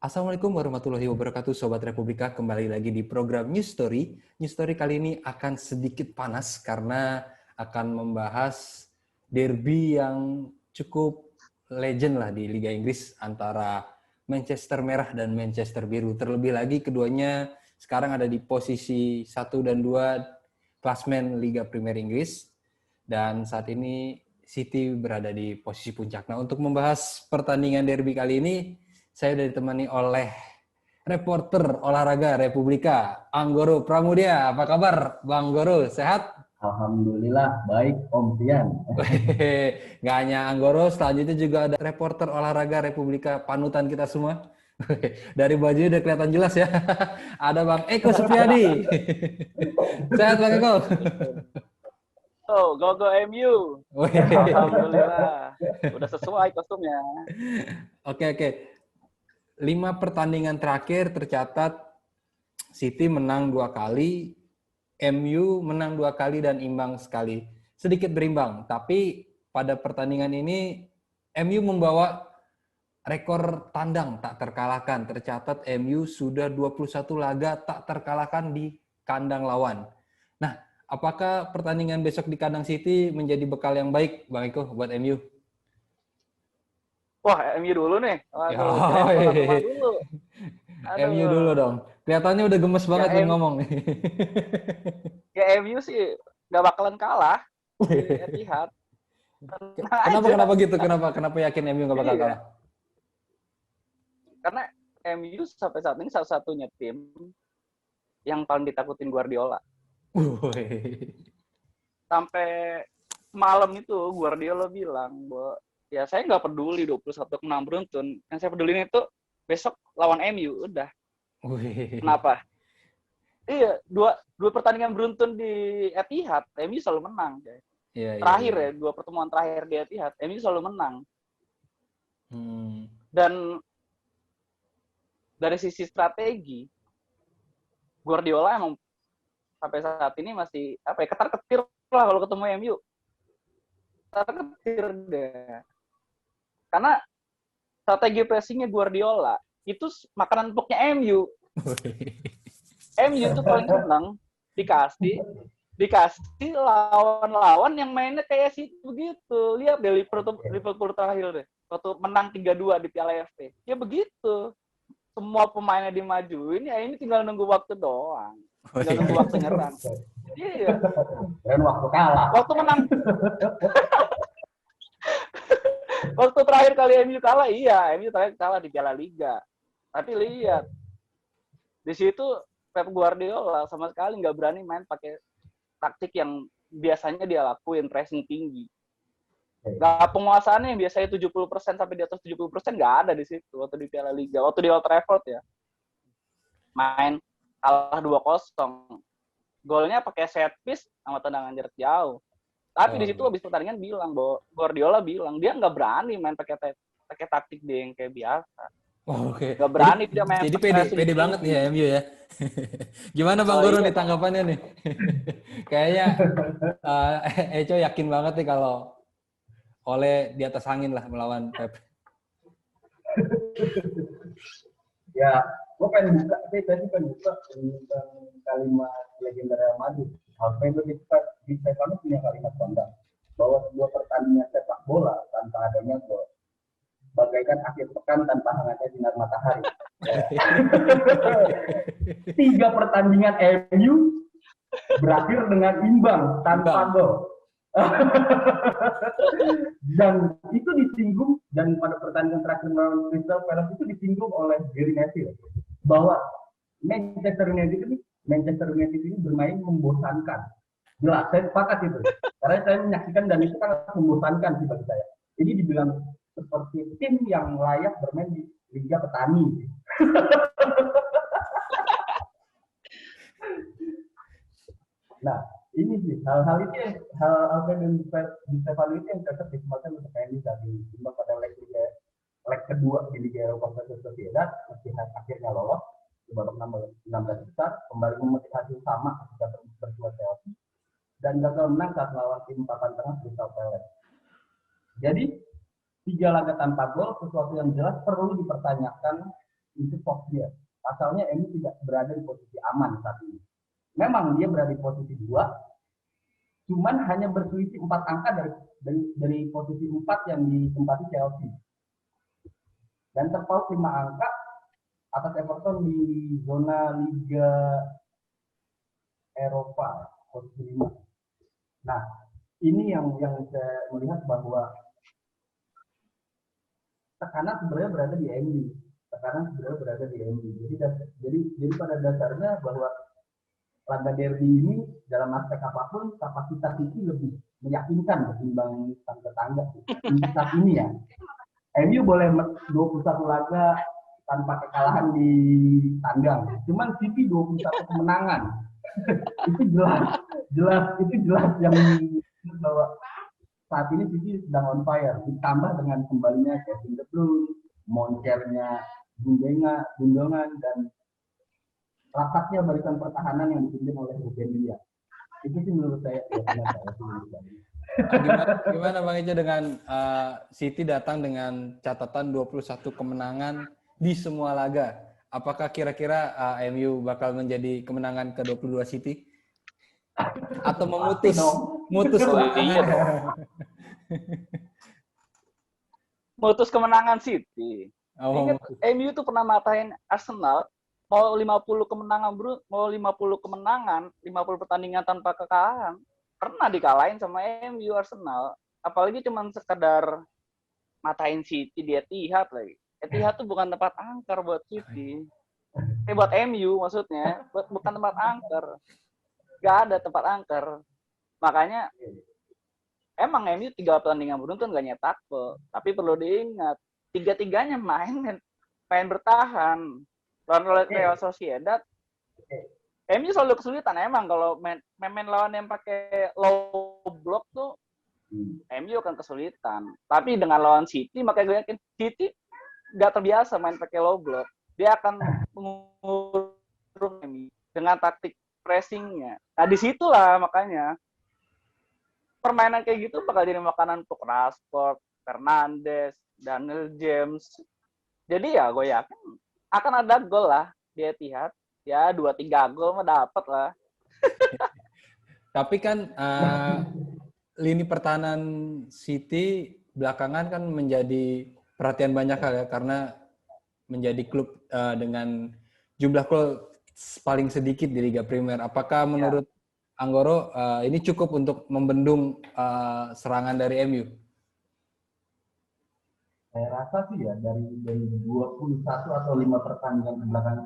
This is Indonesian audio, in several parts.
Assalamualaikum warahmatullahi wabarakatuh, Sobat Republika. Kembali lagi di program News Story. News Story kali ini akan sedikit panas karena akan membahas derby yang cukup legend lah di Liga Inggris antara Manchester Merah dan Manchester Biru. Terlebih lagi keduanya sekarang ada di posisi 1 dan 2 klasmen Liga Premier Inggris. Dan saat ini City berada di posisi puncak. Nah, untuk membahas pertandingan derby kali ini, saya sudah ditemani oleh reporter olahraga Republika, Anggoro Pramudia. Apa kabar, Bang Goro? Sehat? Alhamdulillah, baik Om Tian. Nggak hanya Anggoro, selanjutnya juga ada reporter olahraga Republika, panutan kita semua. Dari baju udah kelihatan jelas ya. Ada Bang Eko Supriyadi. Sehat, Bang Eko? Oh, go MU. Alhamdulillah. Udah sesuai kostumnya. Oke. 5 pertandingan terakhir tercatat City menang 2 kali, MU menang 2 kali dan imbang sekali. Sedikit berimbang, tapi pada pertandingan ini MU membawa rekor tandang tak terkalahkan. Tercatat MU sudah 21 laga tak terkalahkan di kandang lawan. Nah, apakah pertandingan besok di kandang City menjadi bekal yang baik, Bang Eko, buat MU? Wah, MU dulu nih. Waduh, dulu. Aduh. MU dulu dong. Kelihatannya udah gemes banget ya ngomong. Ya MU sih nggak bakalan kalah di Etihad. Kenapa gitu? Kenapa yakin MU nggak bakal kalah? Karena MU sampai saat ini satu-satunya tim yang paling ditakutin Guardiola. Sampai malam itu Guardiola bilang bahwa ya saya nggak peduli 21 menang beruntun. Yang saya peduli itu besok lawan MU, udah. Kenapa? Iya, dua pertandingan beruntun di Etihad, MU selalu menang. Terakhir ya, 2 pertemuan terakhir di Etihad, MU selalu menang. Dan dari sisi strategi, Guardiola emang sampai saat ini masih ketar-ketir lah kalau ketemu MU. Ketar-ketir deh. Karena strategi pressingnya Guardiola itu makanan empuknya MU. MU tuh paling senang dikasih lawan-lawan yang mainnya kayak sih begitu. Lihat deh Liverpool terakhir deh, waktu menang 3-2 di Piala FA. Ya begitu. Semua pemainnya dimajuin, ya ini tinggal nunggu waktu doang. Tinggal nunggu waktu nyerang. Iya. Dan waktu kalah. Waktu menang. Waktu terakhir kali MU kalah, MU terakhir kalah di Piala Liga. Tapi lihat, di situ Pep Guardiola sama sekali nggak berani main pakai taktik yang biasanya dia lakuin, pressing tinggi. Nggak, penguasaannya yang biasanya 70% sampai di atas 70% nggak ada di situ waktu di Piala Liga. Waktu di Old Trafford ya, main kalah 2-0. Golnya pakai set piece sama tendangan jarak jauh. Tapi di situ habis pertandingan bilang bahwa Guardiola bilang dia nggak berani main pakai taktik dia yang kayak biasa. Nggak berani dia main. Jadi pede banget nih ya MU ya. Gimana Bang Guru nih tanggapannya nih? Kayaknya Eco yakin banget nih kalau Ole di atas angin lah melawan Pep. Ya, gue pengen buka tentang kalimat legenda Real Madrid. Alfredo Di Stefano punya kalimat kondang bahwa sebuah pertandingan sepak bola tanpa adanya gol bagaikan akhir pekan tanpa hangatnya sinar matahari. 3 pertandingan MU berakhir dengan imbang tanpa gol. Dan itu disinggung, dan pada pertandingan terakhir melawan Crystal Palace itu disinggung oleh Gary Neville bahwa Manchester United ini bermain membosankan. Jelas, saya sepakat itu. Karena saya menyaksikan dan itu sangat membosankan sih bagi saya. Ini dibilang seperti tim yang layak bermain di Liga Petani. Nah, ini sih hal-hal itu, hal Di Stefano itu yang cocok disematkan untuk MU saat ini. Cuma pada leg kedua di Liga Eropa versus Sociedad, akhirnya lolos di babak 16 besar, kembali memetik hasil sama ketika bersuara Chelsea, dan gagal menang saat melawan tim papan tengah Crystal Palace. Jadi 3 laga tanpa gol, sesuatu yang jelas perlu dipertanyakan untuk top tier. Pasalnya MU tidak berada di posisi aman saat ini. Memang dia berada di posisi 2, cuman hanya berselisih 4 angka dari posisi 4 yang ditempati Chelsea. Dan terpaut 5 angka atas Everton di zona Liga Eropa posisi 5. Nah, ini yang saya melihat bahwa tekanan sebenarnya berada di MU. Jadi pada dasarnya bahwa laga derby ini dalam aspek apapun kapasitas itu lebih meyakinkan ketimbang tetangga. Saat ini ya, MU boleh 21 laga tanpa kekalahan di tandang. Cuman City 21 kemenangan. Itu jelas yang bahwa saat ini City sedang on fire. Ditambah dengan kembalinya Kevin De Bruyne, moncernya Gundogan, dan rapatnya barisan pertahanan yang dipimpin oleh Ruben Dias. Itu sih menurut saya. Gimana Bang Eja dengan City datang dengan catatan 21 kemenangan di semua laga? Apakah kira-kira MU bakal menjadi kemenangan ke-22 City? Atau mutus kemenangan? Mutus kemenangan City. Oh, MU tuh pernah matahin Arsenal mau 50 kemenangan 50 pertandingan tanpa kekalahan. Pernah dikalahin sama MU Arsenal. Apalagi cuma sekedar matahin City di Etihad lagi. Etihad tuh bukan tempat angker buat City. Buat MU maksudnya, bukan tempat angker. Gak ada tempat angker. Makanya emang MU 3 pertandingan beruntun gak nyetak gol. Tapi perlu diingat, 3-3-nya main bertahan. Lawan Real Sociedad, MU selalu kesulitan. Emang kalau main lawan yang pakai low block tuh, MU akan kesulitan. Tapi dengan lawan City, makanya gue yakin City nggak terbiasa main pakai low block. Dia akan mengurung MU dengan taktik pressingnya. Nah disitulah makanya permainan kayak gitu bakal jadi makanan untuk Rashford, Fernandes, Daniel James. Jadi ya gue yakin akan ada gol lah di Etihad. Ya 2-3 gol mah dapat lah. Tapi kan lini pertahanan City belakangan kan menjadi perhatian banyak hal ya, karena menjadi klub dengan jumlah gol paling sedikit di Liga Primer. Apakah menurut Anggoro ini cukup untuk membendung serangan dari MU? Saya rasa sih ya dari 21 atau 5 pertandingan ke belakang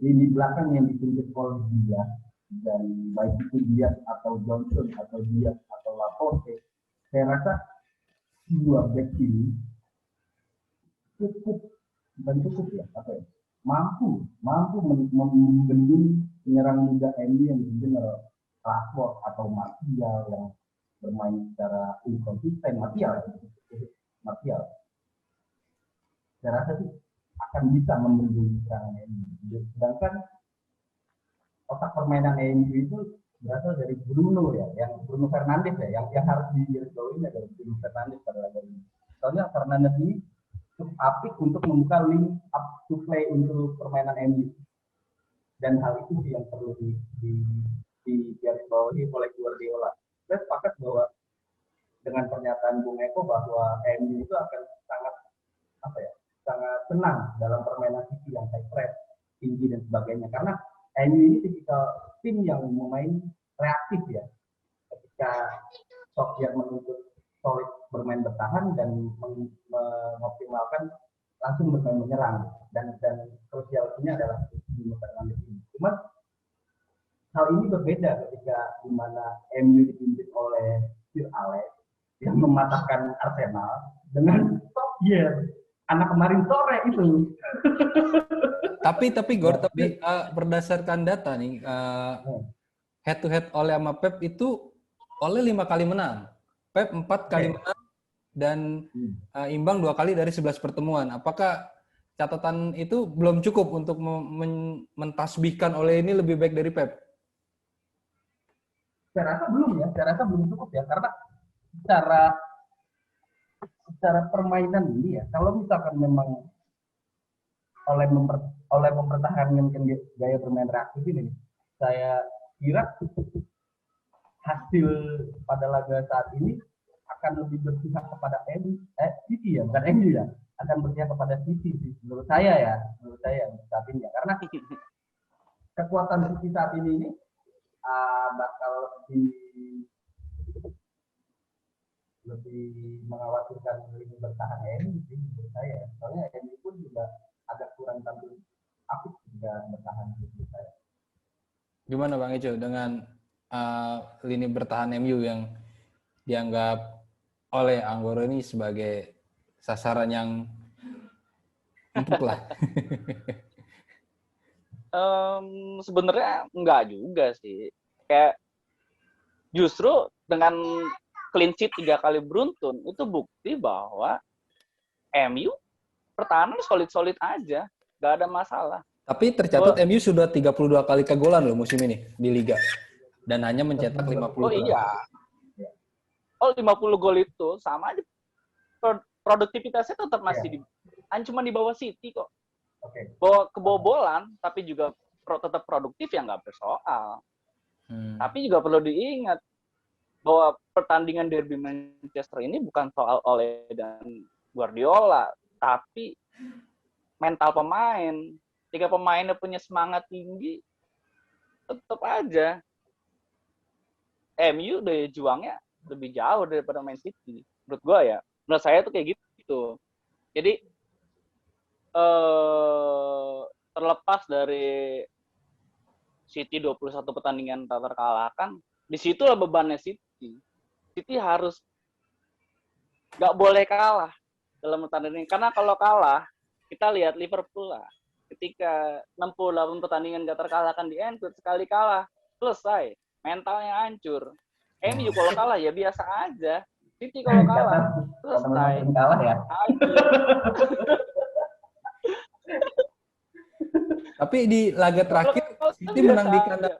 ini belakang yang ditunjuk oleh dia, dan baik itu Diaz atau Johnson atau Diaz atau Laporte, saya rasa 2 back ini cukup ya, mampu membendung penyerang muda MU yang dipimpin oleh Rashford atau Martial yang bermain secara inkonsisten. Martial. Saya rasa sih akan bisa membendung serangan MU. Sedangkan otak permainan MU itu berasal dari Bruno Fernandes ya, yang harus digarisbawahi adalah Bruno Fernandes pada laga ini. Soalnya Fernandes ini cukup apik untuk membuka link up to play untuk permainan MU. Dan hal itu yang perlu digarisbawahi oleh Guardiola. Saya sepakat bahwa dengan pernyataan Bung Eko bahwa MU itu akan sangat senang dalam permainan City yang high press, tinggi dan sebagainya. Karena MU ini tipikal tim yang memain reaktif ya. Ketika Solskjaer menuntut solid bermain bertahan dan mengoptimalkan langsung bermain menyerang, dan krusialnya adalah Bruno Fernandes ini. Cuma hal ini berbeda ketika di mana MU dipimpin oleh Sir Alex yang mematahkan Arsenal dengan Solskjaer anak kemarin sore itu. Tapi berdasarkan data nih, head to head Ole sama Pep itu Ole 5 kali menang, Pep 4 kali menang, dan imbang 2 kali dari 11 pertemuan. Apakah catatan itu belum cukup untuk mentasbihkan Ole ini lebih baik dari Pep? Saya rasa belum cukup ya, karena secara permainan ini ya, kalau misalkan memang oleh mempertahankan gaya bermain reaktif ini, saya kira hasil pada laga saat ini akan lebih berpihak kepada City ya, bukan MU ya, akan berpihak kepada City sih, menurut saya saat ini ya, karena kekuatan City saat ini bakal lebih mengkhawatirkan lini bertahan MU sih menurut saya, soalnya MU pun juga agak kurang tampil aktif juga bertahan menurut saya. Gimana Bang Ejo dengan lini bertahan MU yang dianggap oleh Anggoro ini sebagai sasaran yang empuk lah? Sebenarnya enggak juga sih. Kayak justru dengan clean sheet 3 kali beruntun itu bukti bahwa MU pertahanan solid-solid aja, nggak ada masalah. Tapi tercatat MU sudah 32 kali kegolan loh musim ini di Liga dan hanya mencetak 50 Oh iya. Oh 50 gol itu sama aja, produktivitasnya tetap masih cuma di bawah City kok. Bawa kebobolan tapi juga tetap produktif ya nggak bersoal. Tapi juga perlu diingat bahwa pertandingan derby Manchester ini bukan soal Ole dan Guardiola, tapi mental pemain. Jika pemainnya punya semangat tinggi, tetap aja MU daya juangnya lebih jauh daripada Man City. Menurut gue ya, menurut saya tuh kayak gitu. Jadi terlepas dari City 21 pertandingan tak terkalahkan, disitulah bebannya City. City harus nggak boleh kalah dalam pertandingan. Karena kalau kalah, kita lihat Liverpool lah. Ketika 68 pertandingan nggak terkalahkan di Anfield, sekali kalah, selesai. Mentalnya hancur. MU kalau kalah ya biasa aja. City kalau kalah, selesai. Kalah ya. Tapi di laga terakhir, City menang di kandang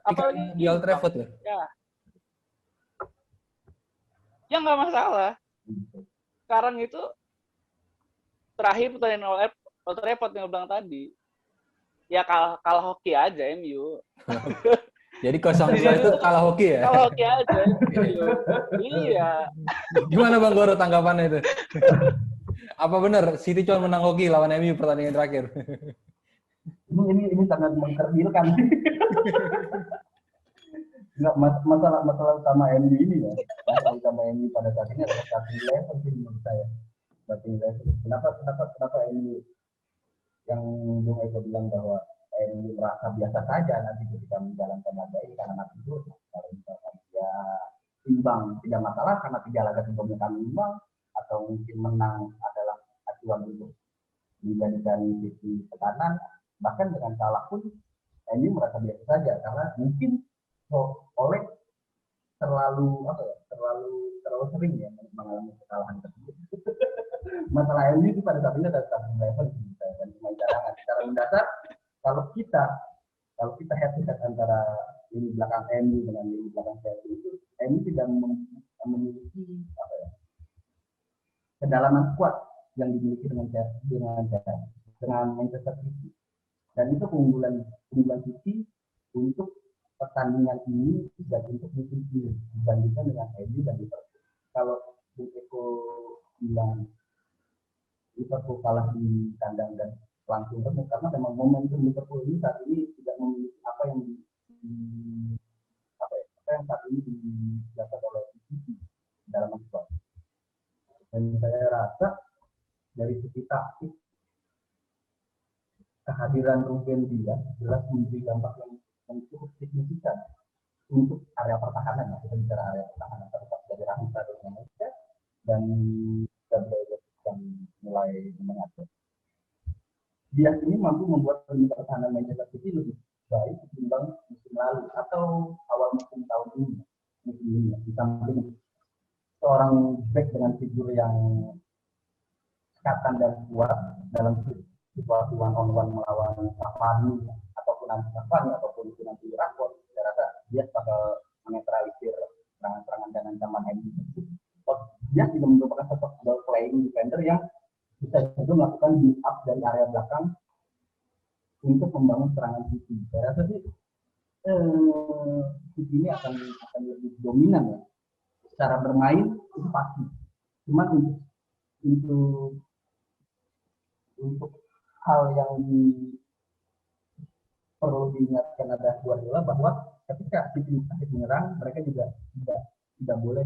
di Old Trafford loh. Ya nggak masalah. Sekarang itu terakhir pertandingan Old Trafford yang bilang tadi, ya kalah hoki aja MU. Jadi 0-2 itu kalah hoki ya? Kalah hoki aja. Iya. Gimana Bang Goro tanggapannya itu? Apa benar City cuma menang hoki lawan MU pertandingan terakhir? Ini sangat mengkerdilkan. Nggak, masalah utama MU ini ya, masalah utama MU pada saat ini adalah starting level sih menurut saya. Starting level. Kenapa MU yang Bung Eko bilang bahwa MU merasa biasa saja nanti ketika menjalankan laga ini karena nanti itu kalau misalkan dia imbang tidak masalah karena 3 laga sebelumnya kami imbang, atau mungkin menang adalah acuan untuk menjadikan sisi tekanan, bahkan dengan kalah pun MU merasa biasa saja karena mungkin oleh terlalu sering ya mengalami kekalahan tersebut. Masalah MU itu pada saat ini adalah starting level dan pemain cadangan. Secara mendasar kalau kita head to head antara lini belakang MU dengan lini belakang Chelsea itu MU tidak memiliki kedalaman squad yang dimiliki dengan Manchester City. Dan itu keunggulan City untuk pertandingan ini dan untuk musim ini dibandingkan dengan MU dan Liverpool. Kalau Bung Eko bilang Liverpool kalah di kandang dan langsung remuk karena memang momentum Liverpool ini saat ini tidak memiliki apa yang saat ini didapat oleh City dalam squad. Dan saya rasa dari sisi taktik kehadiran Ruben Dias jelas memberi dampak yang cukup signifikan untuk area pertahanan. Kita bicara area pertahanan terlepas dari Rahim Indonesia dan Gabriel yang mulai mengatur. Dias ini mampu membuat lini pertahanan Manchester City lebih baik ketimbang musim lalu atau awal musim tahun ini. Di samping seorang back dengan figur yang katan dan kuat dalam situasi one on one melawan Cavani ataupun Rashford, saya rasa dia bakal menetralisir serangan-serangan dan ancaman MU. Dia juga merupakan sosok ball playing defender yang bisa juga melakukan build up dari area belakang untuk membangun serangan City. Saya rasa sih City ini akan lebih dominan ya. Secara bermain itu pasti. Cuman untuk hal yang perlu diingatkan ada Guardiola bahwa ketika City menyerang, mereka juga tidak boleh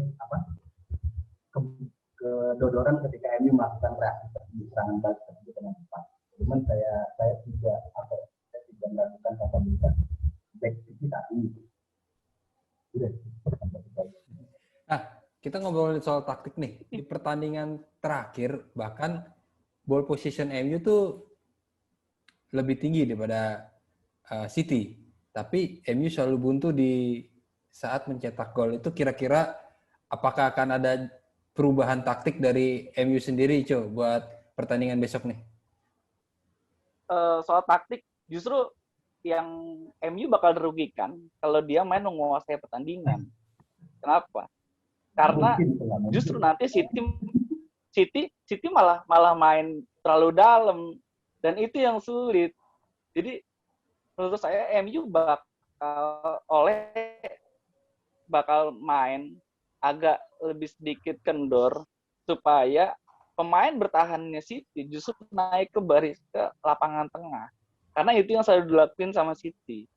kedodoran ketika MU melakukan reaksi serangan balik dengan cepat. Cuman saya tidak melakukan kapabilitas back City saat ini. Udah. Nah, kita ngobrolin soal taktik nih. Di pertandingan terakhir, bahkan ball position MU tuh lebih tinggi daripada City. Tapi MU selalu buntu di saat mencetak gol. Itu kira-kira apakah akan ada perubahan taktik dari MU sendiri, Co, buat pertandingan besok nih? Soal taktik, justru yang MU bakal dirugikan kalau dia main menguasai pertandingan. Kenapa? Karena justru nanti City malah main terlalu dalam, dan itu yang sulit. Jadi menurut saya MU bakal main agak lebih sedikit kendor supaya pemain bertahannya City justru naik ke lapangan tengah. Karena itu yang selalu dilakuin sama City.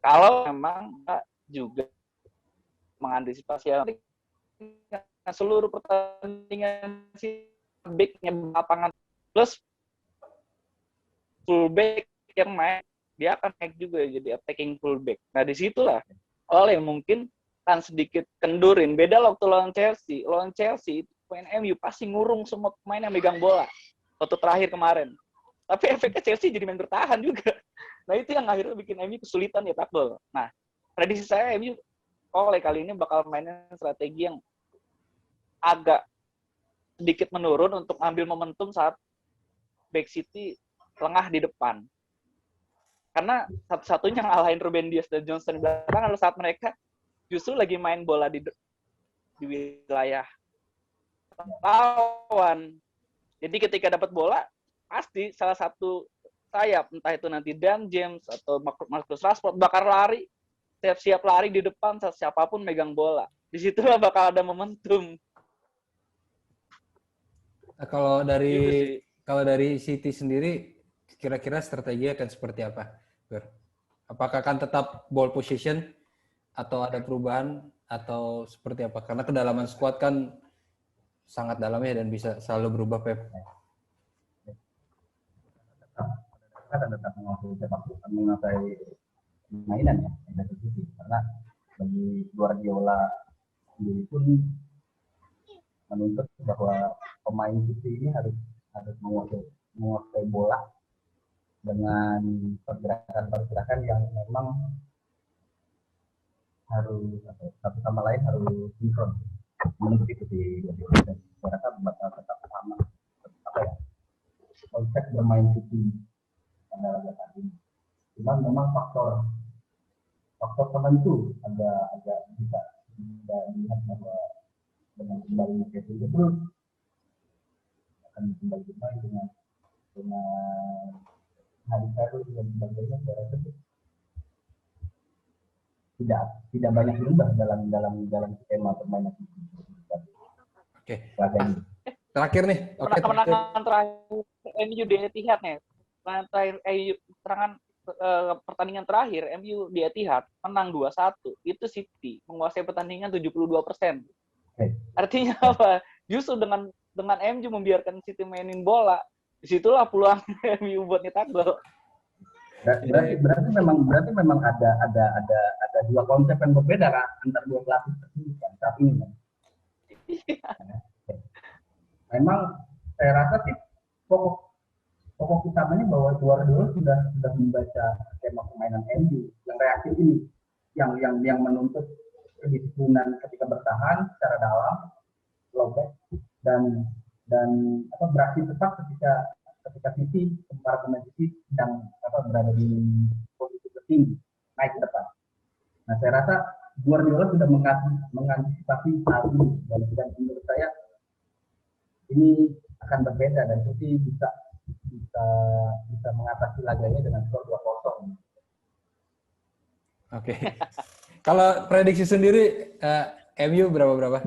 Kalau memang juga mengantisipasi seluruh pertandingan back-nya lapangan plus fullback yang main, dia akan naik juga jadi attacking fullback. Nah, disitulah oleh mungkin kan sedikit kendurin. Beda waktu lawan Chelsea. Lawan Chelsea, pemain MU pasti ngurung semua pemain yang megang bola. Waktu terakhir kemarin. Tapi efeknya Chelsea jadi main bertahan juga. Nah, itu yang akhirnya bikin MU kesulitan ya tackle. Nah, prediksi saya MU oleh kali ini bakal mainin strategi yang agak sedikit menurun untuk ambil momentum saat back City lengah di depan. Karena satu-satunya ngalahin Ruben Dias dan Johnson di belakang adalah saat mereka justru lagi main bola di wilayah lawan. Jadi ketika dapat bola, pasti salah satu sayap, entah itu nanti Dan James atau Marcus Rashford, bakal lari, siap-siap lari di depan saat siapapun megang bola. Disitulah bakal ada momentum. Nah, kalau dari City sendiri, kira-kira strategi akan seperti apa? Apakah akan tetap ball position atau ada perubahan atau seperti apa? Karena kedalaman skuad kan sangat dalam ya dan bisa selalu berubah, Pep. Akan tetap menguasai mainan ya, karena bagi Guardiola sendiri pun menuntut bahwa pemain City ini harus menguasai bola dengan pergerakan yang memang harus satu sama lain harus sinkron. Menurut itu sih, dan saya rasa bakal tetap sama konsep bermain City pada laga saat ini. Cuman memang faktor penentu agak bisa dilihat bahwa dengan kembali ke City terus akan kembali bermain dengan hari baru dan sebagainya. Saya rasa tidak banyak berubah dalam skema permainan. Oke. Terakhir nih. Kemenangan terakhir MU di Etihad nih. Pertandingan terakhir MU di Etihad menang 2-1. Itu City menguasai pertandingan 72%. Artinya apa? Justru dengan MU membiarkan City mainin bola, disitulah peluang MU buat nyetak gol. Berarti memang ada dua konsep yang berbeda kan antara dua pelatih tersebut kan saat ini kan. Memang saya rasa sih pokok utamanya bahwa Guardiola sudah membaca skema permainan MU yang reaktif ini, yang menuntut kedisiplinan ketika bertahan secara dalam, low back dan beraksi cepat ketika City, para pemain City sedang berada di posisi tertinggi naik ke depan. Nah, saya rasa Guardiola sudah mengantisipasi hal ini dan menurut saya ini akan berbeda dan City bisa bisa mengatasi laganya dengan skor 2-0. Oke. Kalau prediksi sendiri MU berapa?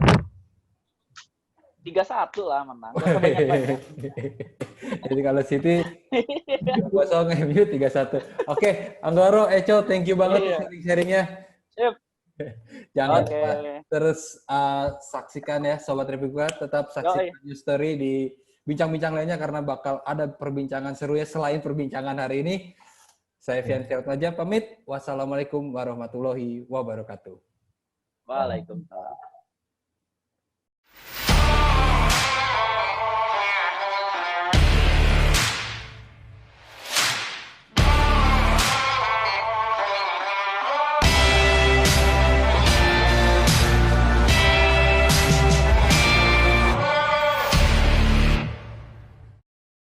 3-1 lah menang. Gak usah banyak-banyak. Jadi kalau City 2-0, MU 3-1. Oke, Anggoro, Eco, thank you banget Iya. sharing-sharingnya. Sip. Jangan Oke. lupa terus saksikan ya Sobat Republika, tetap saksikan News Story di bincang-bincang lainnya karena bakal ada perbincangan seru ya selain perbincangan hari ini. Saya Fian Fiatmaja pamit. Wassalamualaikum warahmatullahi wabarakatuh. Waalaikumsalam.